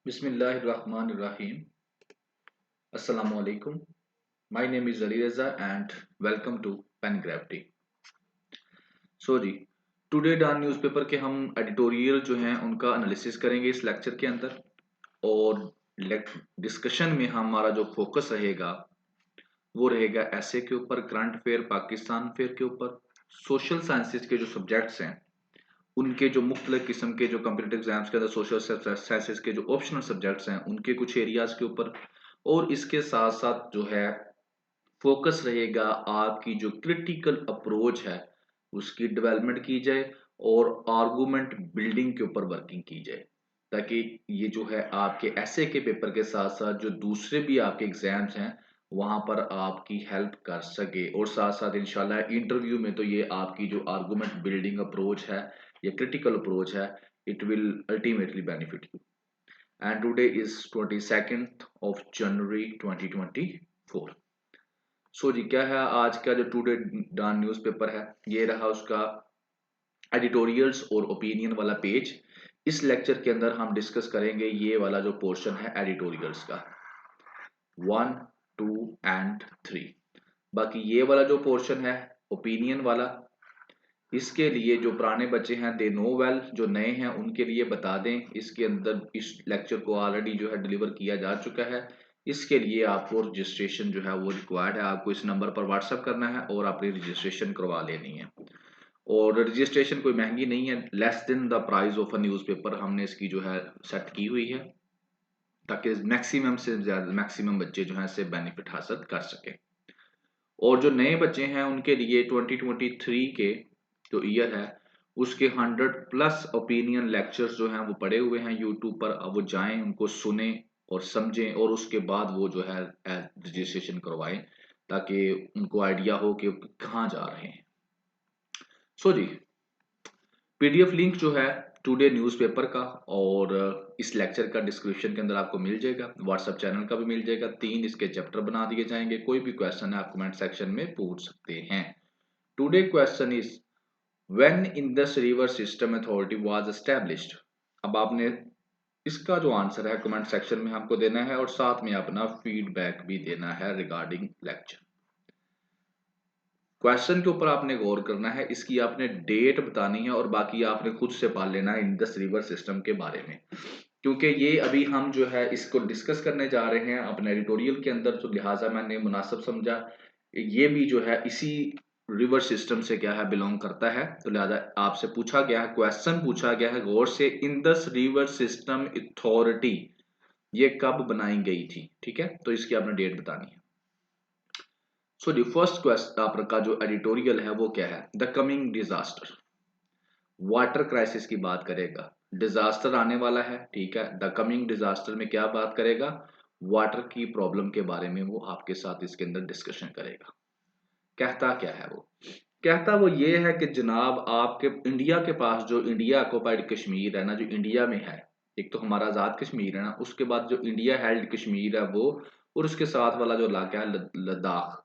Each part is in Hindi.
Bismillahirrahmanirrahim. Assalamu alaikum. My name is Ali Reza and welcome to Pen Gravity. जी टुडे डॉन न्यूज़पेपर के हम एडिटोरियल जो हैं उनका एनालिसिस करेंगे इस लेक्चर के अंदर और डिस्कशन में हमारा जो फोकस रहेगा वो रहेगा ऐसे के ऊपर, करंट अफेयर, पाकिस्तान अफेयर के ऊपर, सोशल साइंसेज के जो सब्जेक्ट्स हैं उनके जो मुख्तलिफ किस्म के जो कंप्यूटर एग्जाम्स के अंदर सोशल साइंसेज के जो ऑप्शनल सब्जेक्ट्स हैं उनके कुछ एरियाज के ऊपर, और इसके साथ साथ जो है फोकस रहेगा आपकी जो क्रिटिकल अप्रोच है उसकी डेवलपमेंट की जाए और आर्गुमेंट बिल्डिंग के ऊपर वर्किंग की जाए, ताकि ये जो है आपके ऐसे के पेपर के साथ साथ जो दूसरे भी आपके एग्जाम्स हैं वहां पर आपकी हेल्प कर सके, और साथ साथ इंशाल्लाह इंटरव्यू में तो ये आपकी जो आर्गुमेंट बिल्डिंग अप्रोच है या क्रिटिकल अप्रोच है it will ultimately benefit you. And today is 22nd of January 2024। जी क्या है आज का जो टुडे डॉन न्यूज़पेपर है, ये रहा उसका एडिटोरियल्स और ओपिनियन वाला पेज। इस लेक्चर के अंदर हम डिस्कस करेंगे ये वाला जो पोर्शन है एडिटोरियल्स का 1, 2 एंड 3। बाकी ये वाला जो पोर्शन है ओपिनियन वाला, इसके लिए जो पुराने बच्चे हैं दे नो वेल, जो नए हैं उनके लिए बता दें इसके अंदर इस लेक्चर को ऑलरेडी जो है डिलीवर किया जा चुका है। इसके लिए आपको रजिस्ट्रेशन जो है वो रिक्वायर्ड है, आपको इस नंबर पर व्हाट्सअप करना है और अपनी रजिस्ट्रेशन करवा लेनी है। और रजिस्ट्रेशन कोई महंगी नहीं है, less than the price of a newspaper हमने इसकी जो है सेट की हुई है, ताकि मैक्सिमम से ज्यादा मैक्सिमम बच्चे जो है इससे बेनिफिट हासिल कर सके। और जो नए बच्चे हैं उनके लिए 2023 के जो ईयर है उसके 100+ ओपिनियन लेक्चर्स जो हैं वो पड़े हुए हैं यूट्यूब पर, अब वो जाएं उनको सुने और समझें और उसके बाद वो जो है रजिस्ट्रेशन करवाएं, ताकि उनको आइडिया हो कि कहाँ जा रहे हैं। जी पीडीएफ लिंक जो है टुडे न्यूज़पेपर का और इस लेक्चर का डिस्क्रिप्शन के अंदर आपको मिल जाएगा, व्हाट्सएप चैनल का भी मिल जाएगा। 3 इसके चैप्टर बना दिए जाएंगे, कोई भी क्वेश्चन है आप कमेंट सेक्शन में पूछ सकते हैं। Today question is when Indus river system authority was established. अब आपने इसका जो आंसर है कमेंट सेक्शन में हमको देना है और साथ में अपना फीडबैक भी देना है रिगार्डिंग लेक्चर। क्वेश्चन के ऊपर आपने गौर करना है, इसकी आपने डेट बतानी है और बाकी आपने खुद से पढ़ लेना है इंडस रिवर सिस्टम के बारे में, क्योंकि ये अभी हम जो है इसको डिस्कस करने जा रहे हैं अपने एडिटोरियल के अंदर, तो लिहाजा मैंने मुनासिब समझा ये भी जो है इसी रिवर सिस्टम से क्या है बिलोंग करता है, तो लिहाजा आपसे पूछा गया है, क्वेश्चन पूछा गया है गौर से, इंडस रिवर सिस्टम अथॉरिटी ये कब बनाई गई थी, ठीक है, तो इसकी आपने डेट बतानी है। सो द फर्स्ट क्वेश्चन आपका जो एडिटोरियल है वो क्या है, the coming disaster, water crisis की बात करेगा, डिजास्टर आने वाला है, ठीक है, द कमिंग डिजास्टर में क्या बात करेगा, वाटर की प्रॉब्लम के बारे में वो आपके साथ इसके अंदर डिस्कशन करेगा। कहता क्या है वो, कहता वो ये है कि जनाब आपके इंडिया के पास जो इंडिया ऑक्युपाइड कश्मीर है ना, जो इंडिया में है, एक तो हमारा आजाद कश्मीर है ना, उसके बाद जो इंडिया हेल्ड कश्मीर है वो, और उसके साथ वाला जो इलाका है लद्दाख।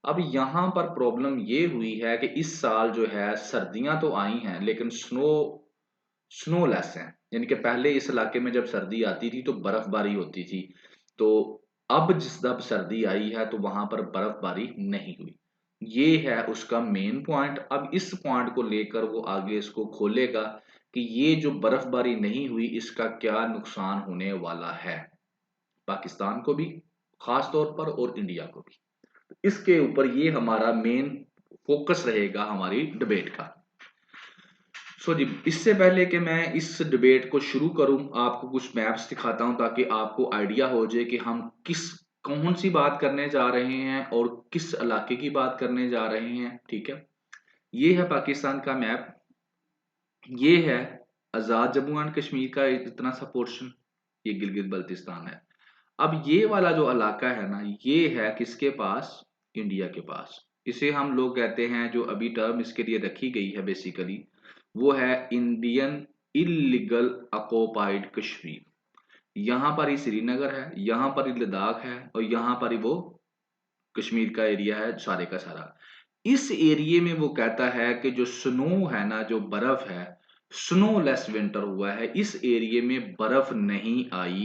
अब यहाँ पर प्रॉब्लम ये हुई है कि इस साल जो है सर्दियां तो आई हैं लेकिन स्नो लेस है, यानी कि पहले इस इलाके में जब सर्दी आती थी तो बर्फबारी होती थी, तो अब जब सर्दी आई है तो वहां पर बर्फबारी नहीं हुई। ये है उसका मेन पॉइंट। अब इस पॉइंट को लेकर वो आगे इसको खोलेगा कि ये जो बर्फबारी नहीं हुई इसका क्या नुकसान होने वाला है पाकिस्तान को भी खास तौर पर और इंडिया को भी। इसके ऊपर ये हमारा मेन फोकस रहेगा हमारी डिबेट का। जी इससे पहले कि मैं इस डिबेट को शुरू करूं आपको कुछ मैप्स दिखाता हूं ताकि आपको आइडिया हो जाए कि हम किस कौन सी बात करने जा रहे हैं और किस इलाके की बात करने जा रहे हैं, ठीक है। ये है पाकिस्तान का मैप, ये है आजाद जम्मू एंड कश्मीर का इतना सा पोर्शन, ये गिलगित बल्तिस्तान है। अब ये वाला जो इलाका है ना ये है किसके पास, इंडिया के पास। इसे हम लोग कहते हैं, जो अभी टर्म इसके लिए रखी गई है बेसिकली वो है इंडियन इलीगल ऑक्युपाइड कश्मीर। यहाँ पर ही श्रीनगर है, यहाँ पर ही लद्दाख है और यहाँ पर ही वो कश्मीर का एरिया है सारे का सारा। इस एरिया में वो कहता है कि जो स्नो है ना, जो बर्फ है स्नोलेस विंटर हुआ है, इस एरिया में बर्फ नहीं आई,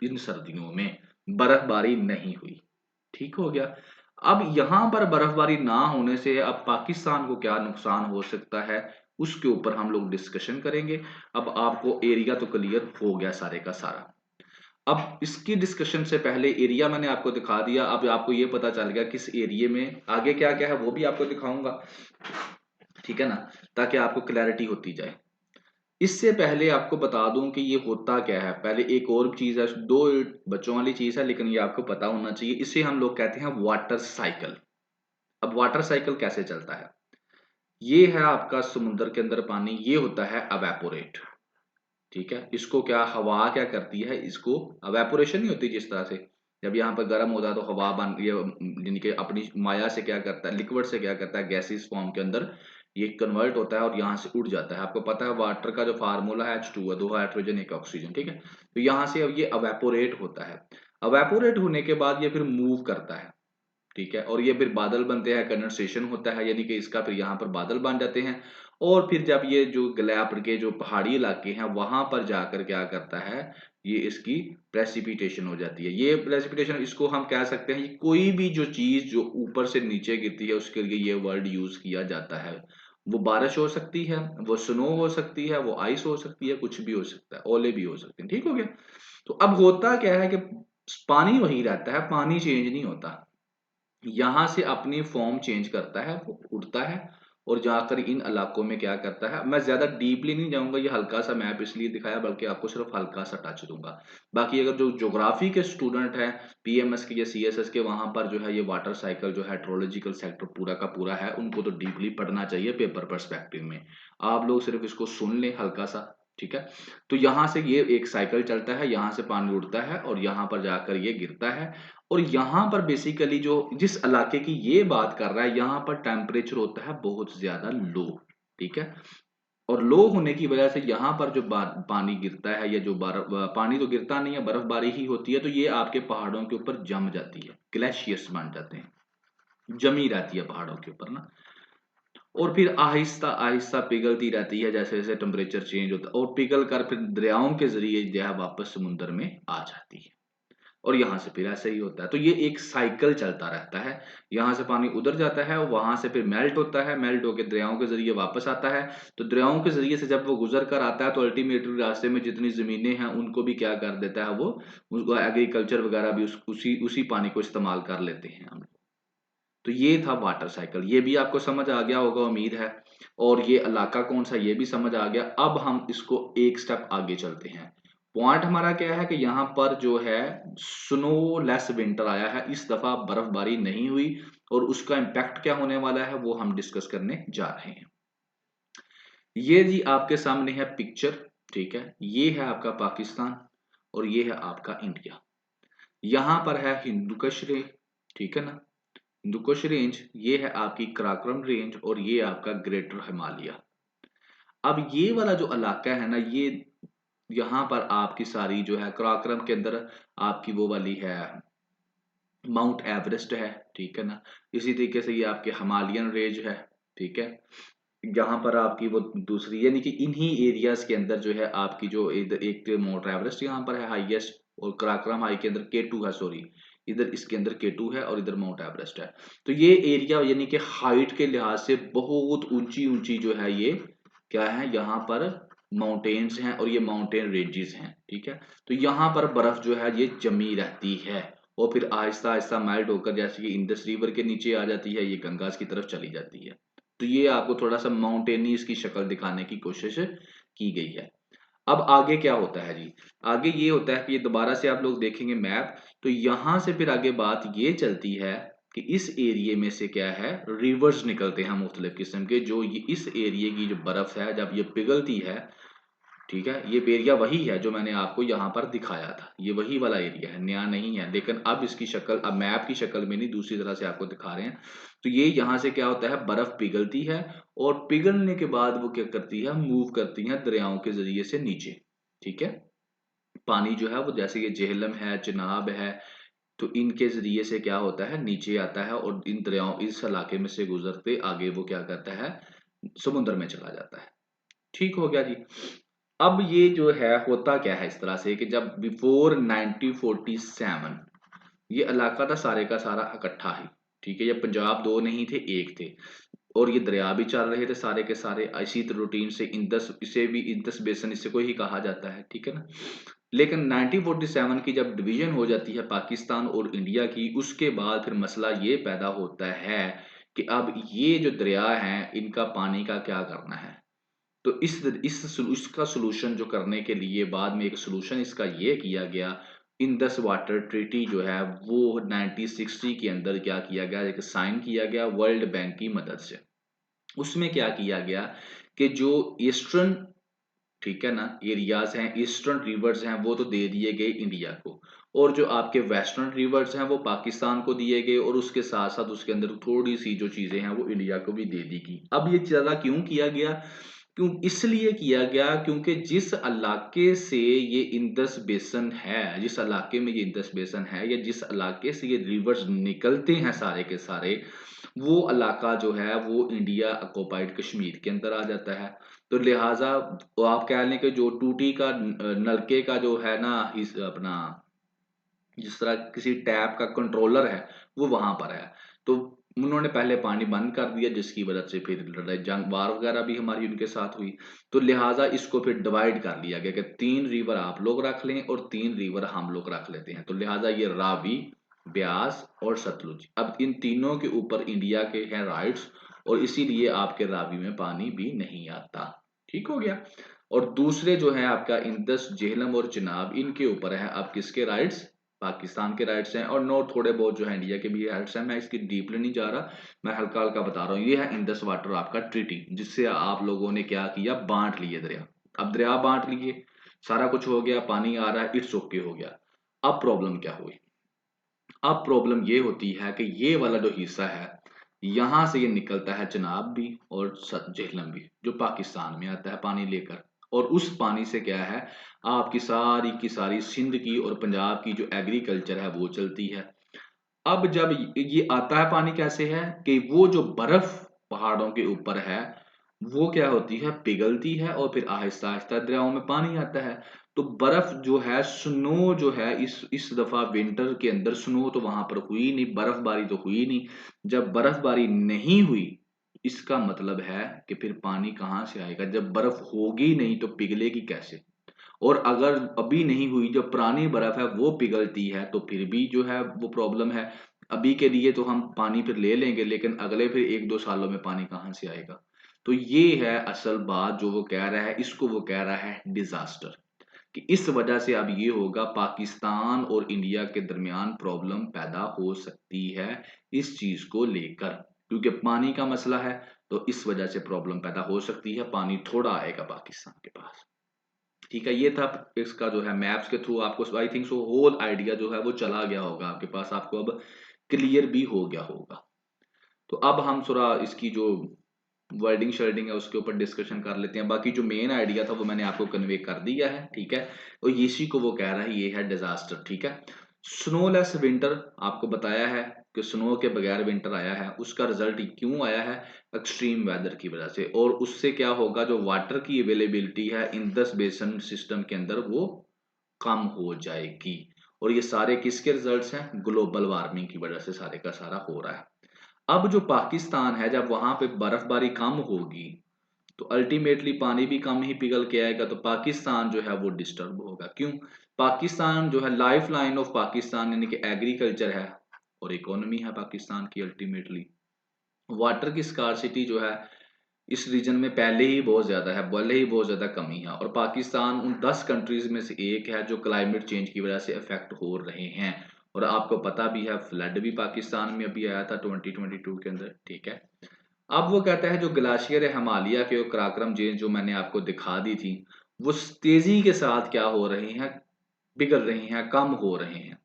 इन सर्दियों में बर्फबारी नहीं हुई। ठीक हो गया। अब यहां पर बर्फबारी ना होने से अब पाकिस्तान को क्या नुकसान हो सकता है, उसके ऊपर हम लोग डिस्कशन करेंगे। अब आपको एरिया तो क्लियर हो गया सारे का सारा। अब इसकी डिस्कशन से पहले एरिया मैंने आपको दिखा दिया, अब आपको ये पता चल गया किस एरिया में आगे क्या क्या है वो भी आपको दिखाऊंगा, ठीक है ना, ताकि आपको क्लैरिटी होती जाए। इससे पहले आपको बता दूं कि ये होता क्या है, पहले एक और चीज है, दो बच्चों वाली चीज है लेकिन ये आपको पता होना चाहिए। इसे हम लोग कहते हैं वाटर साइकिल। अब वाटर साइकिल कैसे चलता है, ये है आपका समुद्र के अंदर पानी, ये होता है अवेपोरेट। ठीक है, इसको क्या हवा क्या करती है, इसको अवेपोरेशन नहीं होती जिस तरह से, जब यहाँ पर गर्म होता है तो हवा बन ये यानी कि अपनी माया से क्या करता है, लिक्विड से क्या करता है, गैसेस फॉर्म के अंदर ये कन्वर्ट होता है और यहाँ से उड़ जाता है। आपको पता है वाटर का जो फार्मूला है H2 है, दो हाइड्रोजन एक ऑक्सीजन, ठीक है। तो यहाँ से अब ये अवेपोरेट होता है, अवेपोरेट होने के बाद ये फिर मूव करता है, ठीक है, और ये फिर बादल बनते हैं, कंडेंसेशन होता है, यानी कि इसका फिर यहाँ पर बादल बन जाते हैं। और फिर जब ये जो ग्लैप के जो पहाड़ी इलाके हैं वहां पर जाकर क्या करता है, ये इसकी प्रेसिपिटेशन हो जाती है। ये प्रेसिपिटेशन इसको हम कह सकते हैं, कोई भी जो चीज जो ऊपर से नीचे गिरती है उसके लिए ये वर्ड यूज किया जाता है। वो बारिश हो सकती है, वो स्नो हो सकती है, वो आइस हो सकती है, कुछ भी हो सकता है, ओले भी हो सकते हैं। ठीक हो गया। तो अब होता क्या है कि पानी वही रहता है, पानी चेंज नहीं होता, यहां से अपनी फॉर्म चेंज करता है, वो उड़ता है और जाकर इन इलाकों में क्या करता है। मैं ज्यादा डीपली नहीं जाऊंगा, ये हल्का सा मैप इसलिए दिखाया, बल्कि आपको सिर्फ हल्का सा टच दूंगा। बाकी अगर जो ज्योग्राफी के स्टूडेंट हैं, पीएमएस के या सीएसएस के, वहां पर जो है ये वाटर साइकिल जो हाइड्रोलॉजिकल सेक्टर पूरा का पूरा है, उनको तो डीपली पढ़ना चाहिए पेपर पर्सपेक्टिव में। आप लोग सिर्फ इसको सुन लें हल्का सा, ठीक है। तो यहां से ये एक साइकिल चलता है, यहां से पानी उड़ता है और यहां पर जाकर ये गिरता है। और यहाँ पर बेसिकली जो जिस इलाके की ये बात कर रहा है, यहाँ पर टेम्परेचर होता है बहुत ज्यादा लो, ठीक है। और लो होने की वजह से यहाँ पर जो पानी गिरता है, या जो बर्फ, पानी तो गिरता नहीं है, बर्फबारी ही होती है, तो ये आपके पहाड़ों के ऊपर जम जाती है, ग्लेशियर्स बन जाते हैं, जमी रहती है पहाड़ों के ऊपर ना। और फिर आहिस्ता आहिस्ता पिघलती रहती है जैसे जैसे टेम्परेचर चेंज होता है, और पिघल कर फिर दरियाओं के जरिए जो है वापस समुद्र में आ जाती है। और यहाँ से फिर ऐसे ही होता है, तो ये एक साइकिल चलता रहता है। यहाँ से पानी उधर जाता है और वहां से फिर मेल्ट होता है, मेल्ट होकर दरियाओं के जरिए वापस आता है। तो दरियाओं के जरिए से जब वो गुजर कर आता है तो अल्टीमेटली रास्ते में जितनी जमीनें हैं उनको भी क्या कर देता है, वो एग्रीकल्चर वगैरह भी उसी उसी पानी को इस्तेमाल कर लेते हैं हम। तो ये था वाटर साइकिल, ये भी आपको समझ आ गया होगा उम्मीद है। और ये इलाका कौन सा ये भी समझ आ गया। अब हम इसको एक स्टेप आगे चलते हैं। पॉइंट हमारा क्या है कि यहाँ पर जो है स्नोलेस विंटर आया है, इस दफा बर्फबारी नहीं हुई, और उसका इम्पैक्ट क्या होने वाला है वो हम डिस्कस करने जा रहे हैं। ये जी आपके सामने है पिक्चर, ठीक है, ये है आपका पाकिस्तान और ये है आपका इंडिया। यहाँ पर है हिंदुकुश रेंज, ठीक है ना, हिंदुकुश रेंज, ये है आपकी कराकोरम रेंज और ये आपका ग्रेटर हिमालय। अब ये वाला जो इलाका है ना, ये यहाँ पर आपकी सारी जो है कराकोरम के अंदर आपकी वो वाली है माउंट एवरेस्ट है, ठीक है ना। इसी तरीके से ये आपके हिमालयन रेंज है, ठीक है। यहाँ पर आपकी वो दूसरी, यानी कि इन्हीं एरियाज के अंदर जो है आपकी जो इधर एक माउंट एवरेस्ट यहाँ पर है हाईएस्ट, और कराकोरम हाई के अंदर K2 है, सॉरी, इधर इसके अंदर K2 है और इधर माउंट एवरेस्ट है। तो ये एरिया यानी कि हाइट के लिहाज से बहुत ऊंची ऊंची जो है ये क्या है, यहाँ पर माउंटेन्स हैं और ये माउंटेन रेंजेस हैं, ठीक है। तो यहाँ पर बर्फ जो है ये जमी रहती है और फिर आहिस्ता आहिस्ता मेल्ट होकर जैसे कि इंडस रिवर के नीचे आ जाती है, ये गंगास की तरफ चली जाती है। तो ये आपको थोड़ा सा माउंटेनियस की शक्ल दिखाने की कोशिश की गई है। अब आगे क्या होता है जी, आगे ये होता है कि ये दोबारा से आप लोग देखेंगे मैप, तो यहां से फिर आगे बात ये चलती है कि इस एरिया में से क्या है, रिवर्स निकलते हैं मुख्तलिफ किस्म के, जो ये इस एरिया की जो बर्फ है जब ये पिघलती है, ठीक है, ये एरिया वही है जो मैंने आपको यहाँ पर दिखाया था, ये वही वाला एरिया है, नया नहीं है, लेकिन अब इसकी शक्ल अब मैप की शक्ल में नहीं दूसरी तरह से आपको दिखा रहे हैं। तो ये यहाँ से क्या होता है, बर्फ पिघलती है और पिघलने के बाद वो क्या करती है, मूव करती है दरियाओं के जरिए से नीचे, ठीक है। पानी जो है वो जैसे ये जेहलम है, चिनाब है, तो इनके जरिए से क्या होता है, नीचे आता है और इन दरियाओं इस इलाके में से गुजरते आगे वो क्या करता है, समुद्र में चला जाता है, ठीक हो गया जी। अब ये जो है होता क्या है इस तरह से कि जब बिफोर 1947 ये इलाका था सारे का सारा इकट्ठा ही, ठीक है, ये पंजाब दो नहीं थे, एक थे, और ये दरिया भी चल रहे थे सारे के सारे इसी रूटीन से, इंदस, इसे भी इंदस बेसन इसे को ही कहा जाता है, ठीक है ना। लेकिन 1947 की जब डिवीजन हो जाती है पाकिस्तान और इंडिया की, उसके बाद फिर मसला ये पैदा होता है कि अब ये जो दरिया हैं इनका पानी का क्या करना है। तो इसका सोल्यूशन जो करने के लिए बाद में एक सोल्यूशन इसका ये किया गया, इंडस वाटर ट्रीटी जो है वो 1960 के अंदर क्या किया गया, एक साइन किया गया वर्ल्ड बैंक की मदद से। उसमें क्या किया गया कि जो ईस्टर्न, ठीक है ना, एरियाज हैं, ईस्टर्न रिवर्स हैं, वो तो दे दिए गए इंडिया को, और जो आपके वेस्टर्न रिवर्स हैं वो पाकिस्तान को दिए गए, और उसके साथ साथ उसके अंदर थोड़ी सी जो चीजें हैं वो इंडिया को भी दे दी गई। अब ये ज्यादा क्यों किया गया, क्यों इसलिए किया गया क्योंकि जिस इलाके से ये इंडस बेसन है, जिस इलाके में ये इंडस बेसन है, या जिस इलाके से ये रिवर्स निकलते हैं सारे के सारे, वो इलाका जो है वो इंडिया ऑक्युपाइड कश्मीर के अंदर आ जाता है। तो लिहाजा वो आप कह लें कि जो टूटी का नलके का जो है ना अपना, जिस तरह किसी टैप का कंट्रोलर है वो वहां पर है, तो उन्होंने पहले पानी बंद कर दिया, जिसकी वजह से फिर लड़ाई जंग वार वगैरह भी हमारी उनके साथ हुई। तो लिहाजा इसको फिर डिवाइड कर लिया गया कि 3 रिवर आप लोग रख लें और 3 रिवर हम लोग रख लेते हैं। तो लिहाजा ये रावी, ब्यास और सतलुज, अब इन तीनों के ऊपर इंडिया के हैं राइट्स, और इसीलिए आपके रावी में पानी भी नहीं आता। ठीक हो गया। और दूसरे जो है आपका इंदस, झेलम और चिनाब, इनके ऊपर है अब किसके राइट्स, पाकिस्तान के राइट्स हैं, और नौ थोड़े बहुत जो है इंडिया के भी राइट्स हैं। मैं इसकी डीपली नहीं जा रहा, मैं हल्का हल्का बता रहा हूँ। ये है इंडस वाटर आपका ट्रीटी, जिससे आप लोगों ने क्या किया, बांट लिए दरिया। अब दरिया बांट लिए, सारा कुछ हो गया, पानी आ रहा है, इट्स ओके हो गया। अब प्रॉब्लम क्या हुई, अब प्रॉब्लम ये होती है कि ये वाला जो हिस्सा है, यहां से ये निकलता है चिनाब भी और झेलम भी, जो पाकिस्तान में आता है पानी लेकर, और उस पानी से क्या है, आपकी सारी की सारी सिंध की और पंजाब की जो एग्रीकल्चर है वो चलती है। अब जब ये आता है पानी कैसे है कि वो जो बर्फ पहाड़ों के ऊपर है वो क्या होती है, पिघलती है, और फिर आहिस्ता आहिस्ता दरियाओं में पानी आता है। तो बर्फ जो है, स्नो जो है, इस दफा विंटर के अंदर स्नो तो वहां पर हुई नहीं, बर्फबारी तो हुई नहीं। जब बर्फबारी नहीं हुई, इसका मतलब है कि फिर पानी कहाँ से आएगा, जब बर्फ होगी नहीं तो पिघलेगी कैसे। और अगर अभी नहीं हुई, जो पुरानी बर्फ है वो पिघलती है, तो फिर भी जो है वो प्रॉब्लम है। अभी के लिए तो हम पानी फिर ले लेंगे, लेकिन अगले फिर 1-2 सालों में पानी कहाँ से आएगा। तो ये है असल बात जो वो कह रहा है, इसको वो कह रहा है डिजास्टर, कि इस वजह से अब ये होगा, पाकिस्तान और इंडिया के दरमियान प्रॉब्लम पैदा हो सकती है इस चीज को लेकर, क्योंकि पानी का मसला है। तो इस वजह से प्रॉब्लम पैदा हो सकती है, पानी थोड़ा आएगा पाकिस्तान के पास। ठीक है, ये था इसका जो है मैप्स के थ्रू आपको I think so whole idea जो है वो चला गया होगा आपके पास, आपको अब क्लियर भी हो गया होगा। तो अब हम थोड़ा इसकी जो वर्डिंग शर्डिंग है उसके ऊपर डिस्कशन कर लेते हैं। बाकी जो मेन आइडिया था वो मैंने आपको कन्वे कर दिया है, ठीक है। और इसी को वो कह रहा है, ये है डिजास्टर, ठीक है। स्नोलेस विंटर, आपको बताया है कि स्नो के बगैर विंटर आया है, उसका रिजल्ट क्यों आया है, एक्सट्रीम वेदर की वजह से। और उससे क्या होगा, जो वाटर की अवेलेबिलिटी है इंडस बेसन सिस्टम के अंदर वो कम हो जाएगी। और ये सारे किसके रिजल्ट्स हैं, ग्लोबल वार्मिंग की वजह से सारे का सारा हो रहा है। अब जो पाकिस्तान है, जब वहां पे बर्फबारी कम होगी तो अल्टीमेटली पानी भी कम ही पिघल के आएगा, तो पाकिस्तान जो है वो डिस्टर्ब होगा। क्यों, पाकिस्तान जो है लाइफ लाइन ऑफ पाकिस्तान यानी कि एग्रीकल्चर है और इकोनॉमी है पाकिस्तान की अल्टीमेटली। वाटर की स्कार्सिटी जो है इस रीजन में पहले ही बहुत ज्यादा है, भले ही बहुत ज्यादा कमी है, और पाकिस्तान उन 10 कंट्रीज में से एक है जो क्लाइमेट चेंज की वजह से अफेक्ट हो रहे हैं। और आपको पता भी है, फ्लड भी पाकिस्तान में अभी आया था 2022 के अंदर, ठीक है। अब वो कहता है जो ग्लाशियर है हिमालय के, वो कराक्रम रेंज जो मैंने आपको दिखा दी थी, वो तेजी के साथ क्या हो रहे हैं, पिघल रहे हैं, कम हो रहे हैं।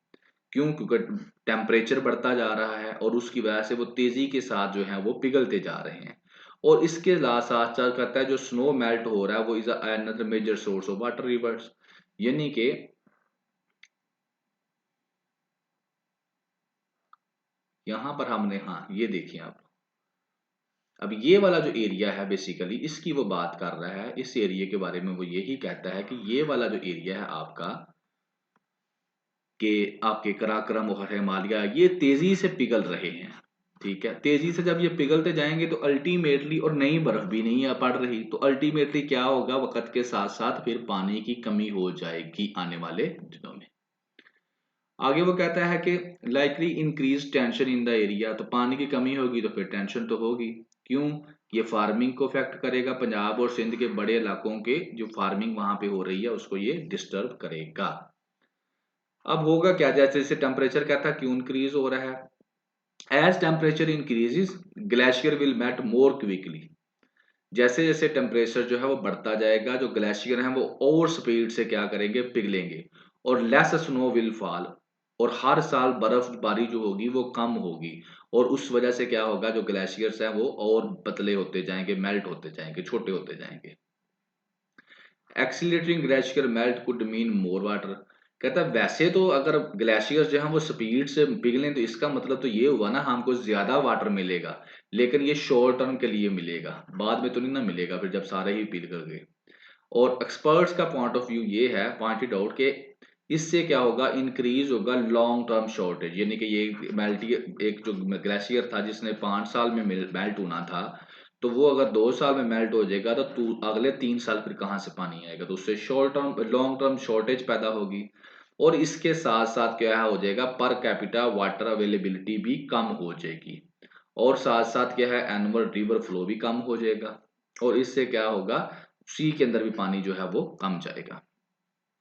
क्यों, क्योंकि टेम्परेचर बढ़ता जा रहा है और उसकी वजह से वो तेजी के साथ जो है वो पिघलते जा रहे हैं। और इसके साथ साथ कहता है जो स्नो मेल्ट हो रहा है वो is another major source of water rivers, यानी कि यहां पर हमने, हाँ ये देखिए आप, अब ये वाला जो एरिया है बेसिकली इसकी वो बात कर रहा है, इस एरिया के बारे में वो यही कहता है कि ये वाला जो एरिया है आपका, कि आपके कराकरम और हिमालय ये तेजी से पिघल रहे हैं। ठीक है, तेजी से जब ये पिघलते जाएंगे तो अल्टीमेटली, और नई बर्फ भी नहीं आ पड़ रही, तो अल्टीमेटली क्या होगा, वक्त के साथ साथ फिर पानी की कमी हो जाएगी आने वाले दिनों में। आगे वो कहता है कि likely increase tension in the area, तो पानी की कमी होगी तो फिर टेंशन तो होगी। क्यों? ये फार्मिंग को अफेक्ट करेगा, पंजाब और सिंध के बड़े इलाकों के जो फार्मिंग वहां पे हो रही है उसको ये डिस्टर्ब करेगा। अब होगा क्या, जैसे जैसे टेम्परेचर कहता है क्यों इंक्रीज हो रहा है, as temperature increases glacier will melt more quickly. जैसे जैसे टेम्परेचर जो है वो बढ़ता जाएगा, जो ग्लेशियर है वो और स्पीड से क्या करेंगे, पिघलेंगे, और लेस स्नो विल फॉल, और हर साल बर्फबारी जो होगी वो कम होगी, और उस वजह से क्या होगा, जो ग्लेशियर्स हैं वो और पतले होते जाएंगे, मेल्ट होते जाएंगे, छोटे होते जाएंगे। Accelerating glacier melt could mean more water. कहता है वैसे तो अगर ग्लेशियर्स जो हैं वो स्पीड से पिघलें तो इसका मतलब तो ये हुआ ना हमको ज्यादा वाटर मिलेगा, लेकिन ये शॉर्ट टर्म के लिए मिलेगा, बाद में तो नहीं ना मिलेगा फिर जब सारे ही पिघल गए। और एक्सपर्ट्स का पॉइंट ऑफ व्यू ये है, पॉइंटेड आउट के इससे क्या होगा, इंक्रीज होगा लॉन्ग टर्म शॉर्टेज, यानी कि ये मेल्ट, एक जो ग्लेशियर था जिसने 5 साल में मेल्ट होना था, तो वो अगर 2 साल में मेल्ट हो जाएगा तो अगले 3 साल फिर कहाँ से पानी आएगा, तो उससे short term long term shortage पैदा होगी। और इसके साथ साथ क्या हो जाएगा, पर कैपिटा वाटर अवेलेबिलिटी भी कम हो जाएगी, और साथ साथ क्या है, एनुअल रिवर फ्लो भी कम हो जाएगा, और इससे क्या होगा, सी के अंदर भी पानी जो है वो कम जाएगा।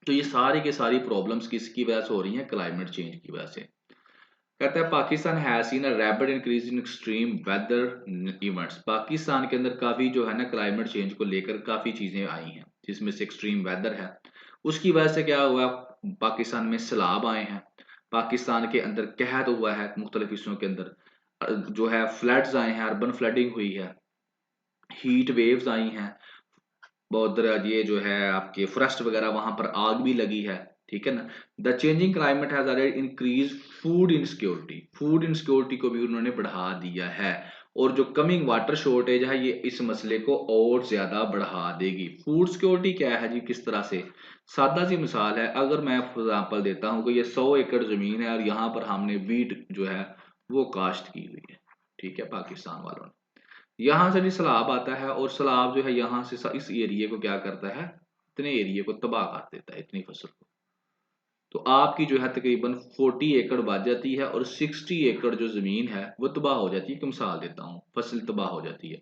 तो ये सारी की सारी प्रॉब्लम्स किसकी वजह से हो रही हैं, क्लाइमेट चेंज की वजह से। कहता है Pakistan has seen a rapid increase in extreme weather events. Pakistan के अंदर काफी जो है ना क्लाइमेट चेंज को लेकर काफी चीजें आई हैं, जिसमें से एक्सट्रीम वेदर है, उसकी वजह से क्या हुआ, पाकिस्तान में सैलाब आए हैं, पाकिस्तान के अंदर कहत हुआ है, मुख्तलिफ हिस्सों के अंदर जो है फ्लड्स आए हैं, अर्बन फ्लडिंग हुई है, हीट वेव्स आई हैं, बहुत ये जो है आपके फॉरेस्ट वगैरह वहां पर आग भी लगी है। ठीक है ना, the changing climate has added increase food insecurity, food insecurity को भी उन्होंने बढ़ा दिया है, और जो कमिंग वाटर शॉर्टेज है ये इस मसले को और ज्यादा बढ़ा देगी। फूड सिक्योरिटी क्या है जी, किस तरह से, सादा सी मिसाल है, अगर मैं फॉर एग्जांपल देता हूँ कि ये 100 एकड़ जमीन है और यहाँ पर हमने वीट जो है वो काश्त की हुई है, ठीक है, पाकिस्तान वालों ने, यहाँ से भी सैलाब आता है, और सैलाब जो है यहाँ से इस एरिया को क्या करता है, इतने एरिया को तबाह कर देता है, इतनी फसल को, तो आपकी जो है तकरीबन 40 एकड़ बच जाती है, और 60 एकड़ जो जमीन है वो तबाह हो जाती है, कि मिसाल देता हूँ, फसल तबाह हो जाती है।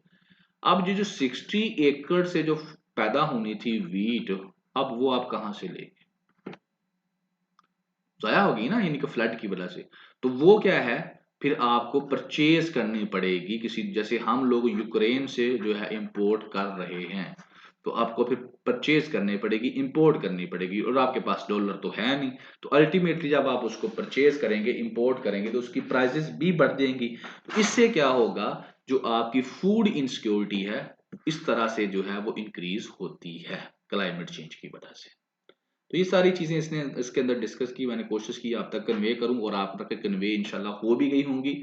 अब ये जो 60 एकड़ से जो पैदा होनी थी वीट, अब वो आप कहाँ से लेंगे, जाया होगी ना, यानी कि फ्लड की वजह से, तो वो क्या है, फिर आपको परचेज करनी पड़ेगी किसी, जैसे हम लोग यूक्रेन से जो है इंपोर्ट कर रहे हैं, तो आपको फिर परचेज करनी पड़ेगी, इंपोर्ट करनी पड़ेगी, और आपके पास डॉलर तो है नहीं, तो अल्टीमेटली जब आप उसको परचेज करेंगे, इंपोर्ट करेंगे, तो उसकी प्राइसेस भी बढ़ जाएंगी। तो इससे क्या होगा, जो आपकी फूड इनसिक्योरिटी है इस तरह से जो है वो इंक्रीज होती है क्लाइमेट चेंज की वजह से। तो ये सारी चीजें इसने इसके अंदर डिस्कस की, मैंने कोशिश की आप तक कन्वे करूं, और आप तक कन्वे इंशाल्लाह हो भी गई होंगी।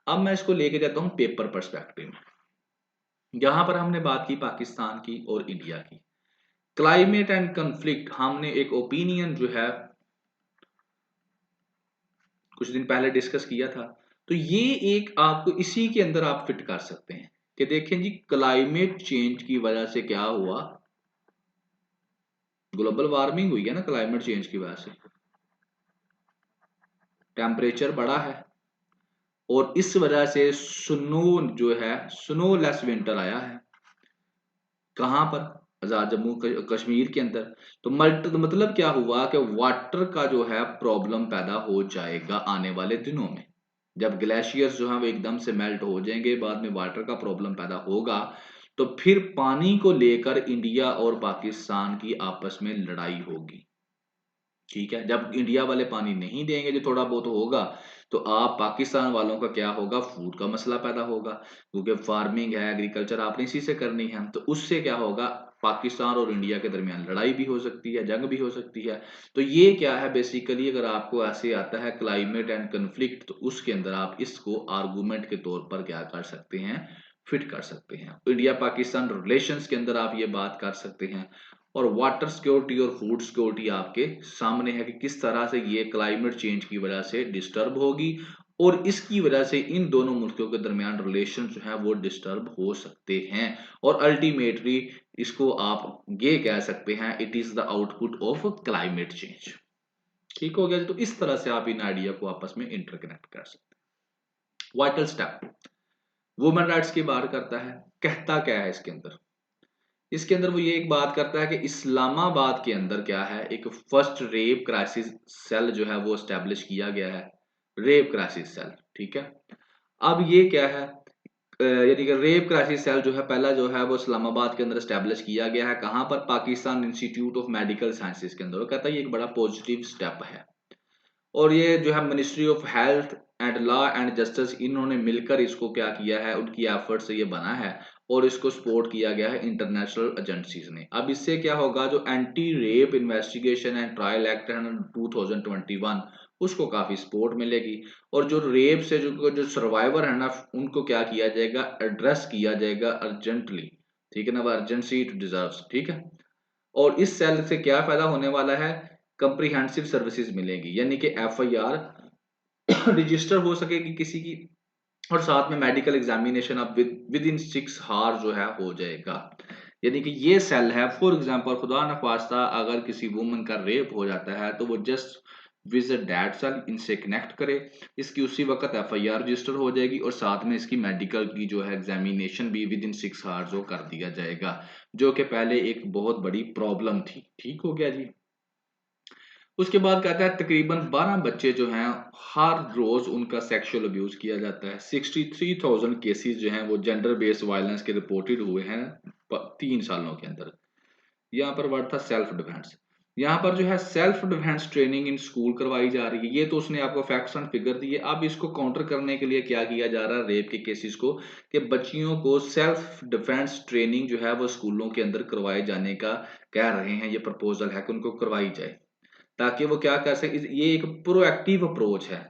अब मैं इसको लेके जाता हूं पेपर पर्सपेक्टिव में। यहाँ पर हमने बात की पाकिस्तान की और इंडिया की, क्लाइमेट एंड कंफ्लिक्ट, हमने एक ओपिनियन जो है कुछ दिन पहले डिस्कस किया था, तो ये एक आपको इसी के अंदर आप फिट कर सकते हैं कि देखें जी, क्लाइमेट चेंज की वजह से क्या हुआ, ग्लोबल वार्मिंग हुई है ना, क्लाइमेट चेंज की वजह से टेम्परेचर बढ़ा है, और इस वजह से स्नो जो है, स्नो लेस विंटर आया है, कहां पर, आजाद जम्मू कश्मीर के अंदर। तो मतलब क्या हुआ कि वाटर का जो है प्रॉब्लम पैदा हो जाएगा आने वाले दिनों में, जब ग्लेशियर्स जो है वो एकदम से मेल्ट हो जाएंगे, बाद में वाटर का प्रॉब्लम पैदा होगा, तो फिर पानी को लेकर इंडिया और पाकिस्तान की आपस में लड़ाई होगी। ठीक है, जब इंडिया वाले पानी नहीं देंगे, जो थोड़ा बहुत होगा, तो आप पाकिस्तान वालों का क्या होगा, फूड का मसला पैदा होगा, क्योंकि फार्मिंग है, एग्रीकल्चर आपने इसी से करनी है, तो उससे क्या होगा, पाकिस्तान और इंडिया के दरमियान लड़ाई भी हो सकती है, जंग भी हो सकती है। तो ये क्या है बेसिकली, अगर आपको ऐसे आता है क्लाइमेट एंड कन्फ्लिक्ट, तो उसके अंदर आप इसको आर्गूमेंट के तौर पर क्या कर सकते हैं, फिट कर सकते हैं। इंडिया पाकिस्तान रिलेशंस के अंदर आप ये बात कर सकते हैं। और वाटर सिक्योरिटी और फूड सिक्योरिटी आपके सामने है कि किस तरह से ये क्लाइमेट चेंज की वजह से डिस्टर्ब होगी और इसकी वजह से इन दोनों मुल्कों के दरमियान रिलेशन जो है वो डिस्टर्ब हो सकते हैं। और अल्टीमेटली इसको आप ये कह सकते हैं, it is the output of climate change. ठीक हो गया जी। तो इस तरह से आप इन आइडिया को आपस में इंटरकनेक्ट कर सकते हैं। वाइटल स्टेप वुमेन राइट्स की बात करता है। कहता क्या है इसके अंदर? इसके अंदर वो ये एक बात करता है कि इस्लामाबाद के अंदर क्या है, एक फर्स्ट रेप क्राइसिस सेल जो है वो स्टैब्लिश किया गया है। रेप क्राइसिस सेल, ठीक है। अब ये क्या है, यानी कि रेप क्राइसिस सेल जो है पहला जो है वो इस्लामाबाद के अंदर स्टैब्लिश किया गया है। कहाँ पर? Pakistan institute of medical sciences के अंदर। वो कहता है ये एक बड़ा पॉजिटिव स्टेप है। और ये जो है ministry of health and law and justice, इन्होंने मिलकर इसको क्या किया है, उनकी एफर्ट से ये बना है और इसको सपोर्ट किया गया है इंटरनेशनल एजेंसीज ने। अब इससे क्या होगा, जो anti rape investigation and trial act है 2021, उसको काफी सपोर्ट मिलेगी। और जो रेप से जो सर्वाइवर है ना, उनको क्या किया जाएगा, एड्रेस किया जाएगा अर्जेंटली। ठीक है ना, अर्जेंसी इट डिजर्व्स। ठीक है। और इस सेल से क्या फायदा होने वाला है, कंप्रीहेंसिव सर्विसेज मिलेंगी, यानी कि एफआईआर रजिस्टर हो सकेगी किसी की, और साथ में मेडिकल एग्जामिनेशन अब विद इन 6 आवर जो है हो जाएगा। यानी कि ये सेल है, फॉर एग्जांपल खुदा न खास्ता अगर किसी वुमन का रेप हो जाता है तो वो जस्ट विजिट दैट सेल, इनसे कनेक्ट करे, इसकी उसी वक्त एफआईआर रजिस्टर हो जाएगी और साथ में इसकी मेडिकल की जो है एग्जामिनेशन भी विद इन 6 आवर जो कर दिया जाएगा, जो कि पहले एक बहुत बड़ी प्रॉब्लम थी। ठीक हो गया जी। उसके बाद कहता है तकरीबन 12 बच्चे जो हैं हर रोज उनका सेक्सुअल अब्यूज किया जाता है। 63,000 केसेस जो हैं वो जेंडर बेस्ड वायलेंस के रिपोर्टेड हुए हैं 3 सालों के अंदर। यहाँ पर वर्ड था सेल्फ डिफेंस। यहाँ पर जो है self defence training in school करवाई जा रही है। ये तो उसने आपको फैक्ट्स एंड फिगर दिए। अब इसको काउंटर करने के लिए क्या किया जा रहा है रेप के केसेस को, कि बच्चियों को सेल्फ डिफेंस ट्रेनिंग जो है वो स्कूलों के अंदर करवाए जाने का कह रहे हैं। ये प्रपोजल है कि उनको करवाई जाए, ताकि वो क्या कर सके। ये एक प्रोएक्टिव अप्रोच है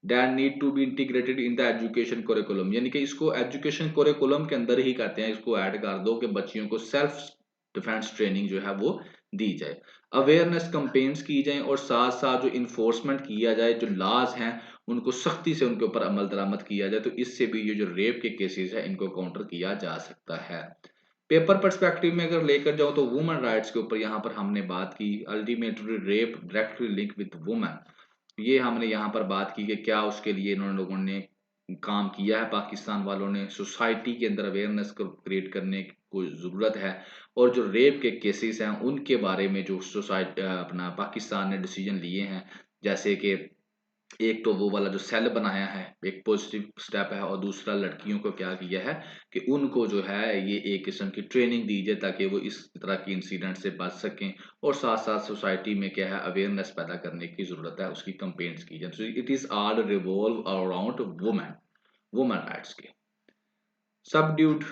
that need to be integrated in the education curriculum, यानी कि इसको एजुकेशन करिकुलम के अंदर ही कहते हैं, इसको ऐड कर दो कि बच्चियों को सेल्फ डिफेंस ट्रेनिंग जो है वो दी जाए, अवेयरनेस कैंपेन्स की जाए और साथ साथ जो इन्फोर्समेंट किया जाए, जो लॉज हैं उनको सख्ती से उनके ऊपर अमल दरामद किया जाए। तो इससे भी ये जो रेप के केसेस है इनको काउंटर किया जा सकता है। पेपर पर्सपेक्टिव में अगर लेकर जाओ तो वुमेन राइट्स के ऊपर यहाँ पर हमने बात की। Ultimately rape directly link with women, ये हमने यहाँ पर बात की कि क्या उसके लिए इन्होंने लोगों ने काम किया है। पाकिस्तान वालों ने सोसाइटी के अंदर अवेयरनेस को क्रिएट करने की कोई ज़रूरत है। और जो रेप के केसेस हैं उनके बारे में जो सोसाइटी अपना पाकिस्तान ने डिसीजन लिए हैं, जैसे कि एक तो वो वाला जो सेल बनाया है एक पॉजिटिव स्टेप है, और दूसरा लड़कियों को क्या किया है कि उनको जो है ये एक किस्म की ट्रेनिंग दी जाए ताकि वो इस तरह की इंसिडेंट से बच सकें। और साथ साथ सोसाइटी में क्या है अवेयरनेस पैदा करने की जरूरत है, उसकी कंपेन्स की जाए। तो it is all revolve around women, women rights के। सबड्यूड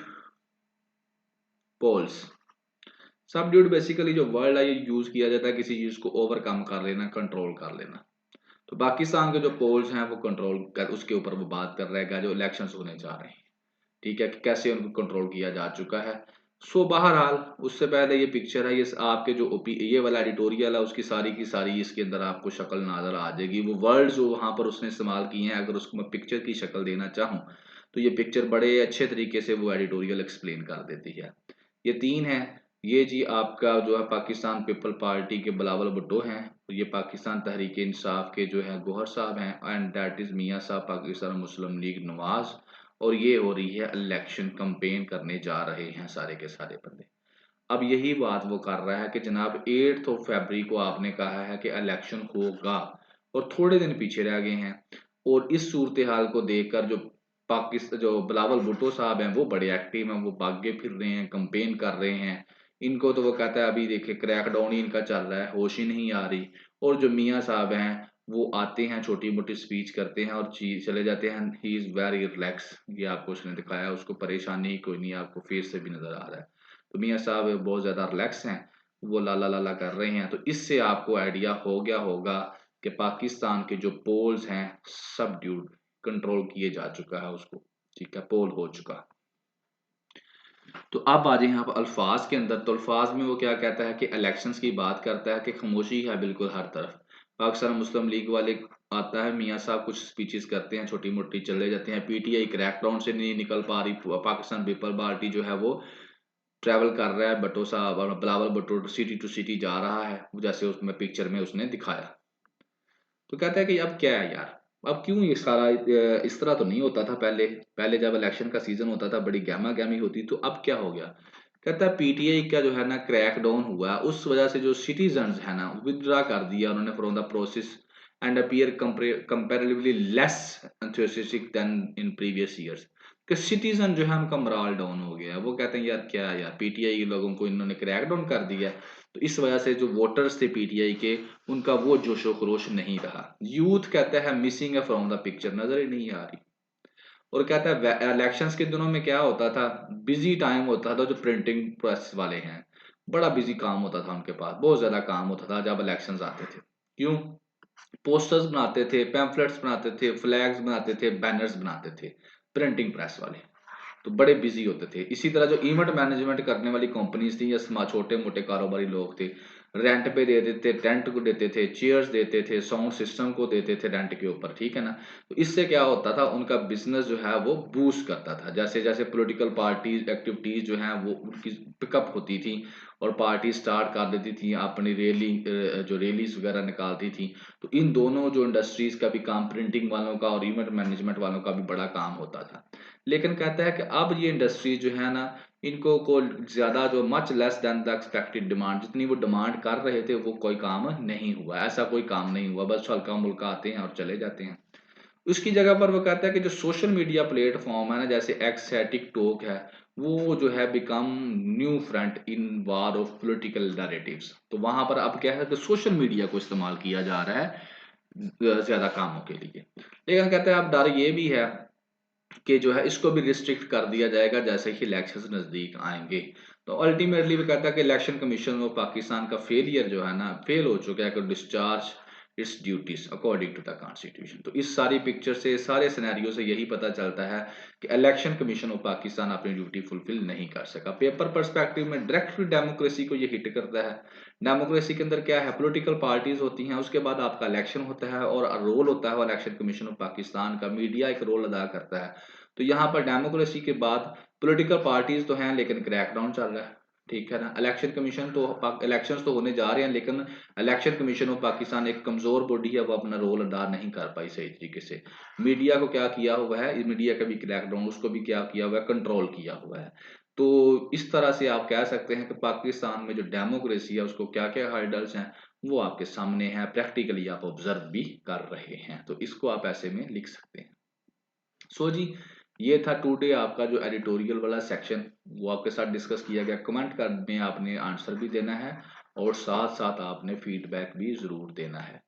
पोल्स, सबड्यूड बेसिकली जो वर्ड है ये यूज किया जाता है किसी चीज को ओवरकम कर लेना, कंट्रोल कर लेना। तो पाकिस्तान के जो पोल्स हैं वो कंट्रोल कर, उसके ऊपर वो बात कर रहेगा जो इलेक्शंस होने जा रहे हैं। ठीक है, कि कैसे उनको कंट्रोल किया जा चुका है। सो बहरहाल उससे पहले ये पिक्चर है, ये आपके जो ओपी ये वाला एडिटोरियल है उसकी सारी की सारी इसके अंदर आपको शक्ल नजर आ जाएगी। वो वर्ड जो वहां पर उसने इस्तेमाल किए हैं, अगर उसको मैं पिक्चर की शक्ल देना चाहूँ तो ये पिक्चर बड़े अच्छे तरीके से वो एडिटोरियल एक्सप्लेन कर देती है। ये 3 है। ये जी आपका जो है पाकिस्तान पीपल पार्टी के बिलावल भुट्टो हैं, ये पाकिस्तान तहरीक इंसाफ के जो है गौहर साहब हैं, एंड दैट इज मियाँ साहब पाकिस्तान मुस्लिम लीग नवाज। और ये हो रही है इलेक्शन कंपेन करने जा रहे हैं सारे के सारे बंदे। अब यही बात वो कर रहा है कि जनाब 8 फरवरी को आपने कहा है कि इलेक्शन होगा और थोड़े दिन पीछे रह गए हैं। और इस सूरत हाल को देखकर जो पाकिस्तान जो बिलावल भुट्टो साहब हैं वो बड़े एक्टिव हैं, वो भागे फिर रहे हैं, कंपेन कर रहे हैं। इनको तो वो कहता है अभी देखिए क्रैकडाउन ही इनका चल रहा है, होश ही नहीं आ रही। और जो मियाँ साहब हैं वो आते हैं, छोटी मोटी स्पीच करते हैं और चीज चले जाते हैं। ही इज वेरी रिलैक्स, ये आपको उसने दिखाया, उसको परेशानी ही कोई नहीं, आपको फेस से भी नजर आ रहा है। तो मियाँ साहब बहुत ज्यादा रिलैक्स हैं, वो लाला लाला कर रहे हैं। तो इससे आपको आइडिया हो गया होगा कि पाकिस्तान के जो पोल्स हैं सब ड्यूड कंट्रोल किए जा चुका है उसको। ठीक है, पोल हो चुका। तो अब आ जाए यहाँ पर अल्फाज के अंदर, तो अल्फाज में वो क्या कहता है कि इलेक्शंस की बात करता है कि खामोशी है बिल्कुल हर तरफ। पाकिस्तान मुस्लिम लीग वाले आता है, मियाँ साहब कुछ स्पीचेस करते हैं, छोटी मोटी चले जाते हैं। पीटीआई क्रैकडाउन से नहीं निकल पा रही, पाकिस्तान पीपल पार्टी जो है वो ट्रैवल कर रहा है, भट्टो साहब और Bilawal Bhutto city to city जा रहा है, जैसे उसमें पिक्चर में उसने दिखाया। तो कहता है कि अब क्या है यार, अब क्यों ये सारा इस तरह तो नहीं होता था पहले। पहले जब इलेक्शन का सीजन होता था बड़ी गहमा गहमी होती, तो अब क्या हो गया। कहता है पीटीआई का जो है ना क्रैक डाउन हुआ, उस वजह से जो सिटीजन्स है ना विदड्रा कर दिया उन्होंने from the process and appear comparatively less enthusiastic than in previous years. कि सिटीजन जो है उनका मोरल डाउन हो गया है, वो कहते हैं यार क्या है यार, पीटीआई के लोगों को इन्होंने क्रैक डाउन कर दिया। तो इस वजह से जो वोटर्स थे पीटीआई के, उनका वो जोशो खरोश नहीं रहा। यूथ कहता है मिसिंग है फ्रॉम द पिक्चर, नजर ही नहीं आ रही। और कहता है इलेक्शंस के दिनों में क्या होता था, बिजी टाइम होता था, जो प्रिंटिंग प्रेस वाले हैं बड़ा बिजी काम होता था उनके पास, बहुत ज्यादा काम होता था जब इलेक्शंस आते थे। क्यों, पोस्टर्स बनाते थे, पैम्फलेट्स बनाते थे, फ्लैग्स बनाते थे, बैनर्स बनाते थे, प्रिंटिंग प्रेस वाले। तो बड़े बिजी होते थे। इसी तरह जो इवेंट मैनेजमेंट करने वाली कंपनीज थी या छोटे मोटे कारोबारी लोग थे, रेंट पे दे देते, टेंट को देते थे, चेयर्स देते थे, साउंड सिस्टम को देते थे रेंट के ऊपर, ठीक है ना। तो इससे क्या होता था, उनका बिजनेस जो है वो बूस्ट करता था। जैसे जैसे पॉलिटिकल पार्टीज एक्टिविटीज जो हैं वो उनकी पिकअप होती थी और पार्टी स्टार्ट कर देती थी अपनी रैली, जो रैलीज वगैरह निकालती थी। तो इन दोनों जो इंडस्ट्रीज का भी काम, प्रिंटिंग वालों का और इवेंट मैनेजमेंट वालों का भी बड़ा काम होता था। लेकिन कहता है कि अब ये इंडस्ट्री जो है ना, इनको को ज्यादा जो much less than the expected demand, जितनी वो डिमांड कर रहे थे वो कोई काम नहीं हुआ, ऐसा कोई काम नहीं हुआ, बस हल्का मुल्का आते हैं और चले जाते हैं। उसकी जगह पर वो कहता है कि जो सोशल मीडिया प्लेटफॉर्म है ना, जैसे एक्स है, टिकटॉक है, वो जो है become new front in war of political narratives. तो वहां पर अब क्या है कि सोशल मीडिया को इस्तेमाल किया जा रहा है ज्यादा कामों के लिए। लेकिन कहते हैं अब डर ये भी है कि जो है इसको भी रिस्ट्रिक्ट कर दिया जाएगा जैसे ही इलेक्शन नजदीक आएंगे। तो अल्टीमेटली वो कहता है कि इलेक्शन कमीशन ऑफ पाकिस्तान का फेलियर जो है ना, फेल हो चुका है, discharge its duties according to the constitution. तो इस सारी पिक्चर से, सारे सिनेरियो से यही पता चलता है कि इलेक्शन कमीशन ऑफ पाकिस्तान अपनी ड्यूटी फुलफिल नहीं कर सका। पेपर पर्सपेक्टिव में डायरेक्टली डेमोक्रेसी को ये हिट करता है। डेमोक्रेसी के अंदर क्या है, पॉलिटिकल पार्टीज होती हैं, उसके बाद आपका इलेक्शन होता है और रोल होता है इलेक्शन कमीशन ऑफ पाकिस्तान का, मीडिया एक रोल अदा करता है। तो यहाँ पर डेमोक्रेसी के बाद पॉलिटिकल पार्टीज तो हैं लेकिन क्रैकडाउन चल रहा है, ठीक है ना। इलेक्शन कमीशन तो, इलेक्शंस तो होने जा रहे हैं लेकिन इलेक्शन कमीशन ऑफ पाकिस्तान एक कमजोर बॉडी है, वो अपना रोल अदा नहीं कर पाई सही तरीके से। मीडिया को क्या किया हुआ है, मीडिया का भी क्रैकडाउन, उसको भी क्या किया हुआ है, कंट्रोल किया हुआ है। तो इस तरह से आप कह सकते हैं कि पाकिस्तान में जो डेमोक्रेसी है उसको क्या क्या हर्डल्स हैं वो आपके सामने है, प्रैक्टिकली आप ऑब्जर्व भी कर रहे हैं। तो इसको आप ऐसे में लिख सकते हैं। सो जी, ये था टुडे आपका जो एडिटोरियल वाला सेक्शन, वो आपके साथ डिस्कस किया गया। कमेंट कर में आपने आंसर भी देना है और साथ साथ आपने फीडबैक भी ज़रूर देना है।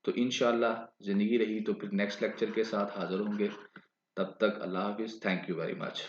तो इंशाल्लाह ज़िंदगी रही तो फिर नेक्स्ट लेक्चर के साथ हाज़िर होंगे। तब तक अल्लाह हाफिज़, थैंक यू वेरी मच।